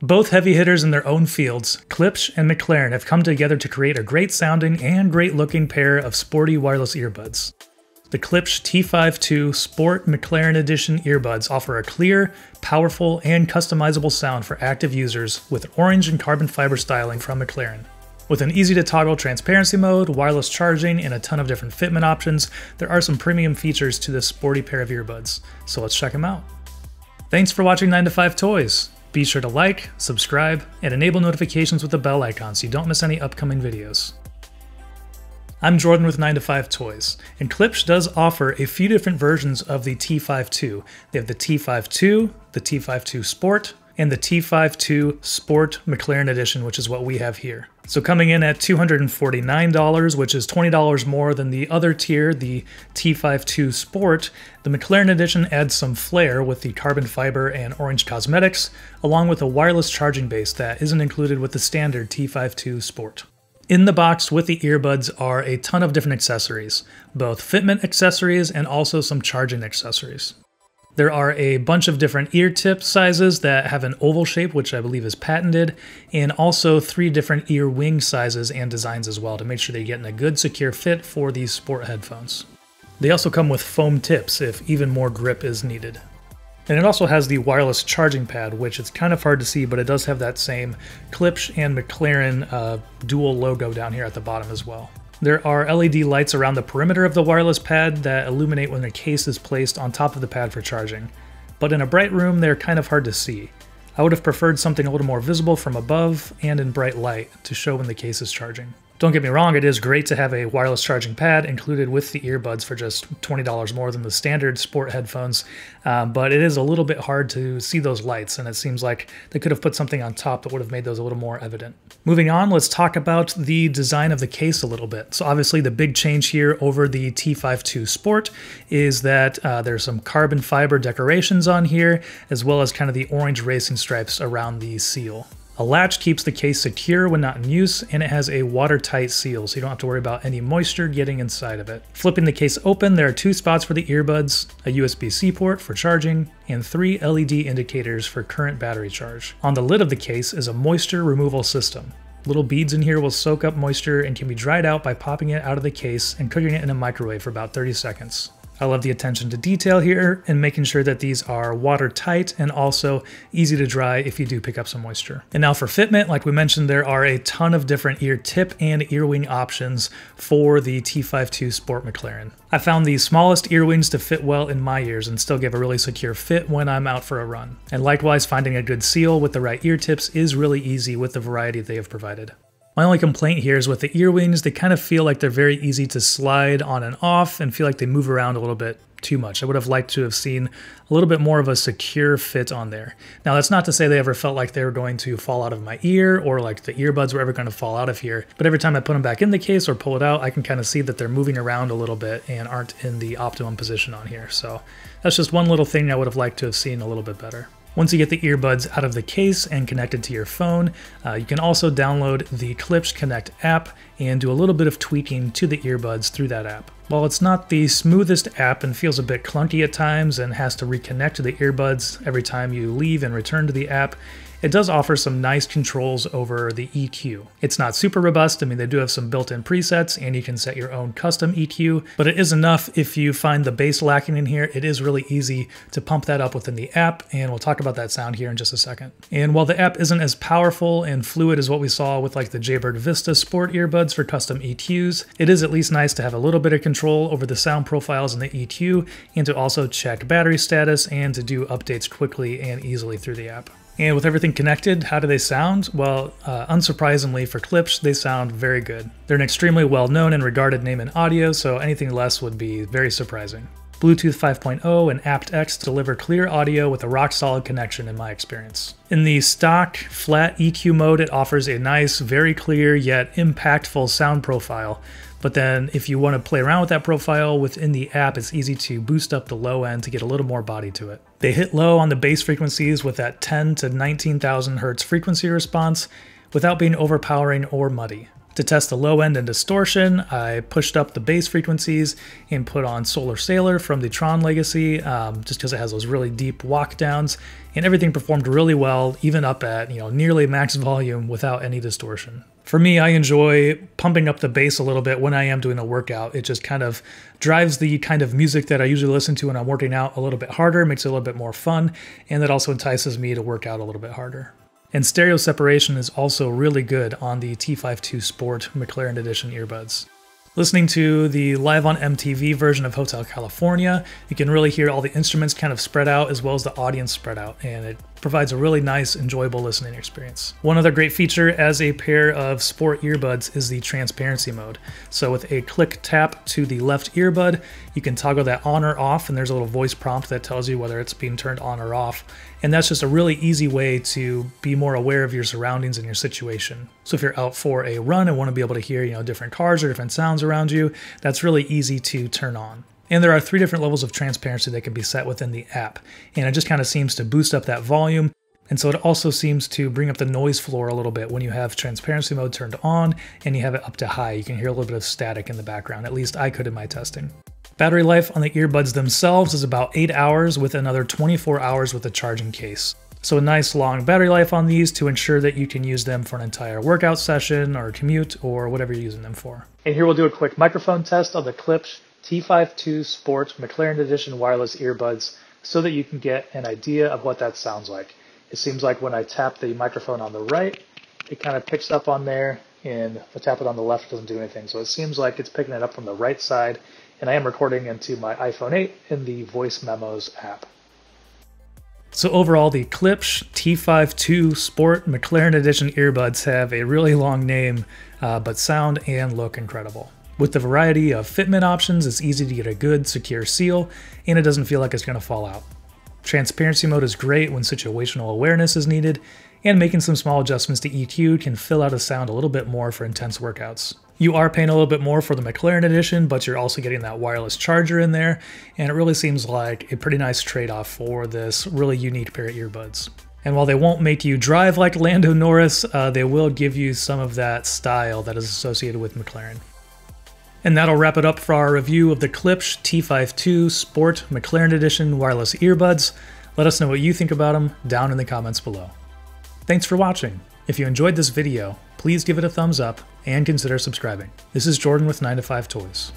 Both heavy hitters in their own fields, Klipsch and McLaren have come together to create a great sounding and great looking pair of sporty wireless earbuds. The Klipsch T5 II Sport McLaren Edition earbuds offer a clear, powerful, and customizable sound for active users with orange and carbon fiber styling from McLaren. With an easy-to-toggle transparency mode, wireless charging, and a ton of different fitment options, there are some premium features to this sporty pair of earbuds, so let's check them out. Thanks for watching 9 to 5 Toys. Be sure to like, subscribe, and enable notifications with the bell icon so you don't miss any upcoming videos. I'm Jordan with 9 to 5 Toys, and Klipsch does offer a few different versions of the T5 II. They have the T5 II, the T5 II Sport, and the T5 II Sport McLaren Edition, which is what we have here. So coming in at $249, which is $20 more than the other tier, the T5 II Sport, the McLaren Edition adds some flair with the carbon fiber and orange cosmetics, along with a wireless charging base that isn't included with the standard T5 II Sport. In the box with the earbuds are a ton of different accessories, both fitment accessories and also some charging accessories. There are a bunch of different ear tip sizes that have an oval shape, which I believe is patented, and also 3 different ear wing sizes and designs as well to make sure they get in a good secure fit for these sport headphones. They also come with foam tips if even more grip is needed. And it also has the wireless charging pad, which it's kind of hard to see, but it does have that same Klipsch and McLaren dual logo down here at the bottom as well. There are LED lights around the perimeter of the wireless pad that illuminate when the case is placed on top of the pad for charging. But in a bright room, they're kind of hard to see. I would have preferred something a little more visible from above and in bright light to show when the case is charging. Don't get me wrong, it is great to have a wireless charging pad included with the earbuds for just $20 more than the standard sport headphones, but it is a little bit hard to see those lights, and it seems like they could have put something on top that would have made those a little more evident. Moving on, let's talk about the design of the case a little bit. So obviously the big change here over the T5 II Sport is that there's some carbon fiber decorations on here, as well as kind of the orange racing stripes around the seal. A latch keeps the case secure when not in use, and it has a watertight seal, so you don't have to worry about any moisture getting inside of it. Flipping the case open, there are 2 spots for the earbuds, a USB-C port for charging, and 3 LED indicators for current battery charge. On the lid of the case is a moisture removal system. Little beads in here will soak up moisture and can be dried out by popping it out of the case and cooking it in a microwave for about 30 seconds. I love the attention to detail here and making sure that these are watertight and also easy to dry if you do pick up some moisture. And now for fitment, like we mentioned, there are a ton of different ear tip and ear wing options for the T5 II Sport McLaren. I found the smallest ear wings to fit well in my ears and still give a really secure fit when I'm out for a run. And likewise, finding a good seal with the right ear tips is really easy with the variety they have provided. My only complaint here is with the ear wings, they kind of feel like they're very easy to slide on and off and feel like they move around a little bit too much. I would have liked to have seen a little bit more of a secure fit on there. Now that's not to say they ever felt like they were going to fall out of my ear or like the earbuds were ever going to fall out of here, but every time I put them back in the case or pull it out, I can kind of see that they're moving around a little bit and aren't in the optimum position on here. So that's just one little thing I would have liked to have seen a little bit better. Once you get the earbuds out of the case and connected to your phone, you can also download the Klipsch Connect app and do a little bit of tweaking to the earbuds through that app. While it's not the smoothest app and feels a bit clunky at times and has to reconnect to the earbuds every time you leave and return to the app, it does offer some nice controls over the EQ. It's not super robust. I mean, they do have some built-in presets and you can set your own custom EQ, but it is enough if you find the bass lacking in here. It is really easy to pump that up within the app, and we'll talk about that sound here in just a second. And while the app isn't as powerful and fluid as what we saw with like the Jaybird Vista Sport earbuds for custom EQs, it is at least nice to have a little bit of control over the sound profiles in the EQ and to also check battery status and to do updates quickly and easily through the app. And with everything connected, how do they sound? Well, unsurprisingly for Klipsch, they sound very good. They're an extremely well-known and regarded name in audio, so anything less would be very surprising. Bluetooth 5.0 and aptX deliver clear audio with a rock-solid connection in my experience. In the stock flat EQ mode, it offers a nice, very clear yet impactful sound profile. But then if you want to play around with that profile within the app, it's easy to boost up the low end to get a little more body to it. They hit low on the bass frequencies with that 10 to 19,000 hertz frequency response without being overpowering or muddy. To test the low end and distortion, I pushed up the bass frequencies and put on Solar Sailor from the Tron Legacy, just because it has those really deep walk downs, and everything performed really well, even up at nearly max volume without any distortion. For me, I enjoy pumping up the bass a little bit when I am doing a workout. It just kind of drives the kind of music that I usually listen to when I'm working out a little bit harder, makes it a little bit more fun, and that also entices me to work out a little bit harder. And stereo separation is also really good on the T5 II Sport McLaren Edition earbuds. Listening to the Live on MTV version of Hotel California, you can really hear all the instruments kind of spread out as well as the audience spread out, and it provides a really nice, enjoyable listening experience. One other great feature as a pair of sport earbuds is the transparency mode. So with a click tap to the left earbud, you can toggle that on or off, and there's a little voice prompt that tells you whether it's being turned on or off. And that's just a really easy way to be more aware of your surroundings and your situation. So if you're out for a run and want to be able to hear, different cars or different sounds around you, that's really easy to turn on. And there are 3 different levels of transparency that can be set within the app. And it just kind of seems to boost up that volume. And so it also seems to bring up the noise floor a little bit when you have transparency mode turned on and you have it up to high. You can hear a little bit of static in the background. At least I could in my testing. Battery life on the earbuds themselves is about 8 hours with another 24 hours with a charging case. So a nice long battery life on these to ensure that you can use them for an entire workout session or commute or whatever you're using them for. And here we'll do a quick microphone test on the Klipsch T5 II Sport McLaren Edition wireless earbuds so that you can get an idea of what that sounds like. It seems like when I tap the microphone on the right, it kind of picks up on there, and if I tap it on the left, it doesn't do anything. So it seems like it's picking it up from the right side, and I am recording into my iPhone 8 in the Voice Memos app. So overall, the Klipsch T5 II Sport McLaren Edition earbuds have a really long name, but sound and look incredible. With the variety of fitment options, it's easy to get a good, secure seal, and it doesn't feel like it's going to fall out. Transparency mode is great when situational awareness is needed, and making some small adjustments to EQ can fill out a sound a little bit more for intense workouts. You are paying a little bit more for the McLaren edition, but you're also getting that wireless charger in there, and it really seems like a pretty nice trade-off for this really unique pair of earbuds. And while they won't make you drive like Lando Norris, they will give you some of that style that is associated with McLaren. And that'll wrap it up for our review of the Klipsch T5 II Sport McLaren Edition wireless earbuds. Let us know what you think about them down in the comments below. Thanks for watching. If you enjoyed this video, please give it a thumbs up and consider subscribing. This is Jordan with 9to5 Toys.